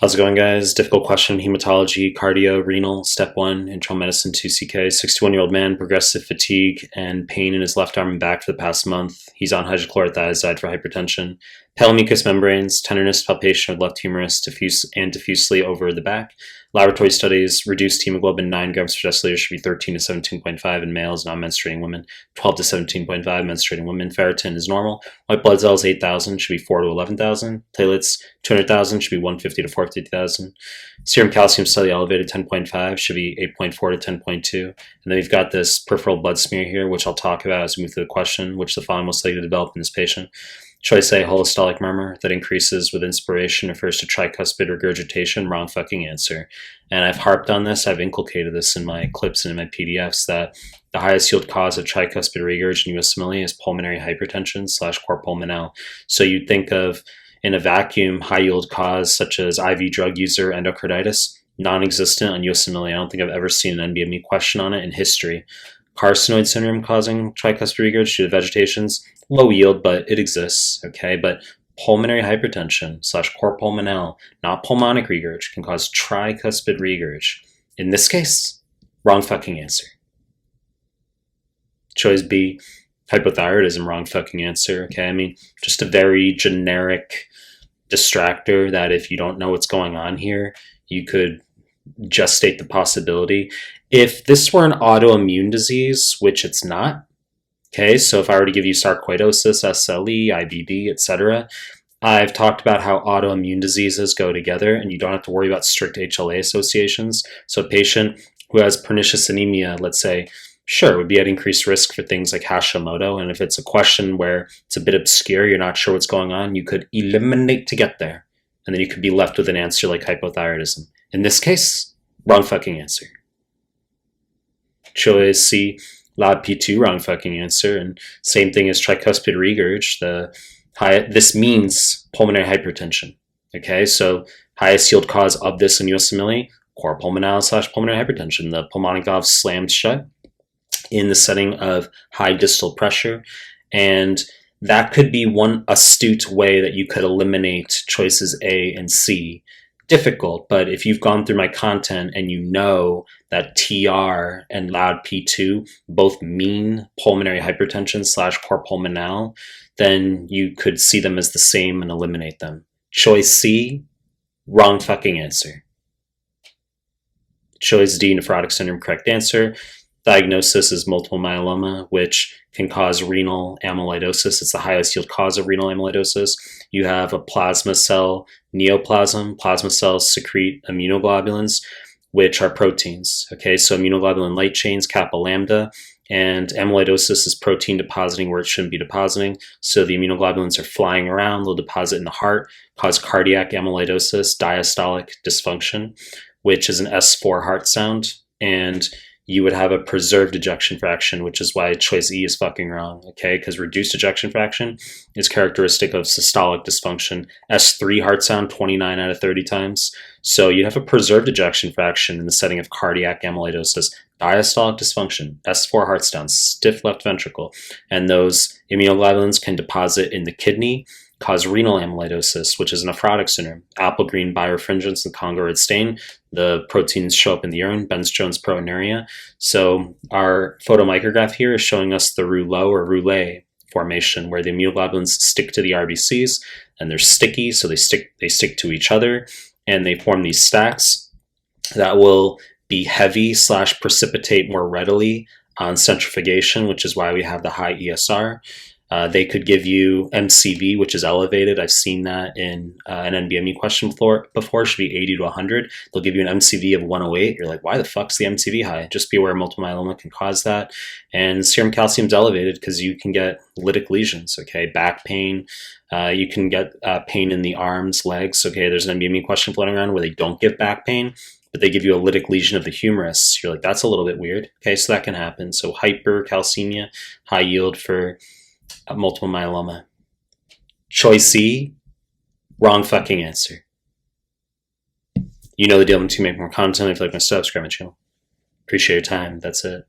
How's it going, guys? Difficult question. Hematology, cardio, renal, step 1, internal medicine 2CK. 61-year-old man, progressive fatigue and pain in his left arm and back for the past month. He's on hydrochlorothiazide for hypertension. Pale mucous membranes, tenderness, palpation of left humerus, diffusely over the back. Laboratory studies, reduced hemoglobin 9 grams per deciliter should be 13 to 17.5 in males, non-menstruating women, 12 to 17.5 menstruating women. Ferritin is normal. White blood cells 8,000 should be 4 to 11,000. Platelets 200,000 should be 150 to 450,000. Serum calcium slightly elevated 10.5 should be 8.4 to 10.2. And then we've got this peripheral blood smear here, which I'll talk about as we move through the question, which the following most likely to develop in this patient. Choice A, holostolic murmur that increases with inspiration refers to tricuspid regurgitation. Wrong fucking answer. And I've harped on this. I've inculcated this in my clips and in my PDFs that the highest yield cause of tricuspid regurg in USMLE is pulmonary hypertension / cor pulmonale. So you'd think of, in a vacuum, high yield cause such as IV drug user endocarditis, non-existent on USMLE. I don't think I've ever seen an NBME question on it in history. Carcinoid syndrome causing tricuspid regurg due to vegetations, low yield, but it exists, okay? But pulmonary hypertension / cor pulmonale, not pulmonic regurg, can cause tricuspid regurg. In this case, wrong fucking answer. Choice B, hypothyroidism, wrong fucking answer, okay? I mean, just a very generic distractor that if you don't know what's going on here, you could just state the possibility. If this were an autoimmune disease, which it's not, okay, so if I were to give you sarcoidosis, SLE, IBD, etc., I've talked about how autoimmune diseases go together and you don't have to worry about strict HLA associations. So a patient who has pernicious anemia, let's say, sure, would be at increased risk for things like Hashimoto. And if it's a question where it's a bit obscure, you're not sure what's going on, you could eliminate to get there. And then you could be left with an answer like hypothyroidism. In this case, wrong fucking answer. Choice C, lab P2, wrong fucking answer. And same thing as tricuspid regurg. This means pulmonary hypertension. Okay, so highest yield cause of this in USMLE, cor pulmonale / pulmonary hypertension. The pulmonic valve slammed shut in the setting of high distal pressure. And that could be one astute way that you could eliminate choices A and C. Difficult, but if you've gone through my content and you know that TR and loud P2 both mean pulmonary hypertension / cor pulmonale, then you could see them as the same and eliminate them. Choice C, wrong fucking answer. Choice D, nephrotic syndrome, correct answer. Diagnosis is multiple myeloma, which can cause renal amyloidosis. It's the highest yield cause of renal amyloidosis. You have a plasma cell neoplasm. Plasma cells secrete immunoglobulins, which are proteins. Okay, so immunoglobulin light chains, kappa lambda, and amyloidosis is protein depositing where it shouldn't be depositing. So the immunoglobulins are flying around, they'll deposit in the heart, cause cardiac amyloidosis, diastolic dysfunction, which is an S4 heart sound, and you would have a preserved ejection fraction, which is why choice E is fucking wrong, okay? Because reduced ejection fraction is characteristic of systolic dysfunction. S3 heart sound, 29 out of 30 times. So you have a preserved ejection fraction in the setting of cardiac amyloidosis, diastolic dysfunction, S4 heart sound, stiff left ventricle, and those immunoglobulins can deposit in the kidney, cause renal amyloidosis, which is a nephrotic syndrome. Apple green birefringence and Congo red stain. The proteins show up in the urine, Benz-Jones proteinuria. So our photomicrograph here is showing us the rouleau or roulette formation where the immunoglobulins stick to the RBCs and they're sticky, so they stick to each other and they form these stacks that will be heavy / precipitate more readily on centrifugation, which is why we have the high ESR. They could give you MCV, which is elevated. I've seen that in an NBME question before. It should be 80 to 100. They'll give you an MCV of 108. You're like, why the fuck's the MCV high? Just be aware multiple myeloma can cause that. And serum calcium's elevated because you can get lytic lesions, okay? Back pain. You can get pain in the arms, legs. Okay, there's an NBME question floating around where they don't give back pain, but they give you a lytic lesion of the humerus. You're like, that's a little bit weird. Okay, so that can happen. So hypercalcemia, high yield for multiple myeloma. Choice C, wrong fucking answer. You know the deal. To make more content, if you like my stuff, subscribe my channel. Appreciate your time. That's it.